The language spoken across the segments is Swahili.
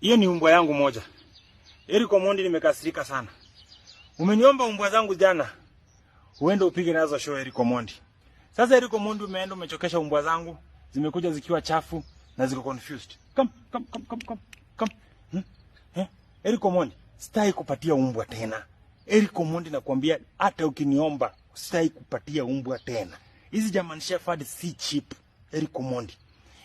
Hiyo ni umbwa yangu moja. Erick Omondi nimekasirika sana. Umeniomba umbwa zangu jana. Uende upige nazo show Erick Omondi. Sasa Erick Omondi umeenda umechokesha umbwa zangu. Zimekuja zikiwa chafu na ziko confused. Come. Erick Omondi, sitaki kupatia umbwa tena. Erick Omondi nakwambia hata ukiniomba sitaki kupatia umbwa tena. Hizi German Shepherd si cheap, Erick Omondi.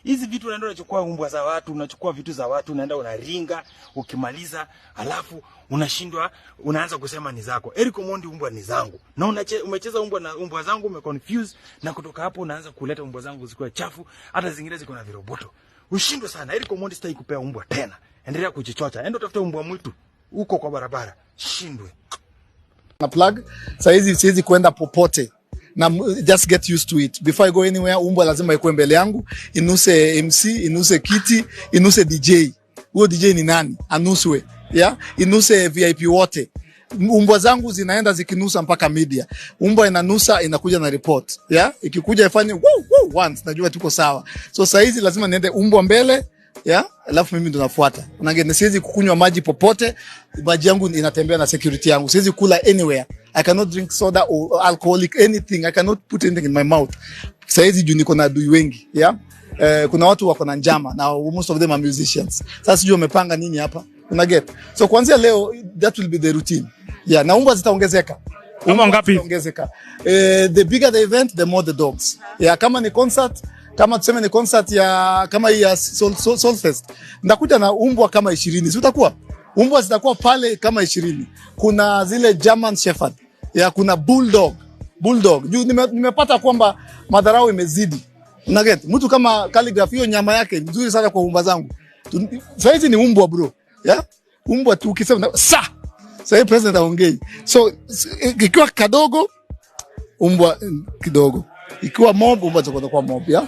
Hizi vitu unaenda unachukua umbwa za watu, unachukua vitu za watu, unaenda unaringa, ukimaliza, alafu unashindwa, unaanza kusema ni zako. Erick Omondi umbwa ni zangu. Na umecheza umbwa na umbwa zangu umeconfuse, na kutoka hapo unaanza kuleta umbwa zangu zikuwa chafu, hata zingine ziko na viroboto. Ushindwe sana. Erick Omondi sitaki kupea umbwa tena. Endelea kujichocha. Enda utafuta umbwa mwitu huko kwa barabara. Shindwe. Na plug, saizi siwezi kwenda popote. Na just get used to it. Before I go anywhere, umbwa lazima ikuwe mbele yangu, inuse MC, inuse kiti, inuse DJ. Huyo DJ ni nani? Anuswe. Yeah? Inuse VIP wote. Umbwa zangu zinaenda zikinusa mpaka media. Umbwa inanusa inakuja na report. Yeah? Ikikuja ifanye once, najua tuko sawa. So saizi lazima niende umbwa mbele, yeah? Alafu mimi ndo nafuata. Unangeni siwezi kukunywa maji popote, maji yangu inatembea na security yangu. Siwezi kula anywhere. I cannot drink soda or alcoholic anything. I cannot put anything in my mouth. Saizi juu niko na adui wengi, yeah? Kuna watu wako na njama na most of them are musicians. Sasa sijui wamepanga nini hapa. Una get. So kuanzia leo that will be the routine. Yeah, na umbwa zitaongezeka. Umbwa ngapi? Zitaongezeka. The bigger the event, the more the dogs. Yeah, kama ni concert, kama tuseme ni concert ya kama hii ya Soul Fest, ndakuja na umbwa kama 20. Si utakuwa? Umbwa zitakuwa pale kama 20. Kuna zile German Shepherd. Ya kuna Bulldog. Juu nimepata kwamba madharau imezidi. Una get? Mtu kama Calligraph hiyo nyama yake nzuri sana kwa umbwa zangu. Saizi ni umbwa bro. Ya? Umbwa tu ukisema sasa president aongei. So ikiwa kadogo umbwa kidogo. Ikiwa mob umbwa zitakuwa mob, ya?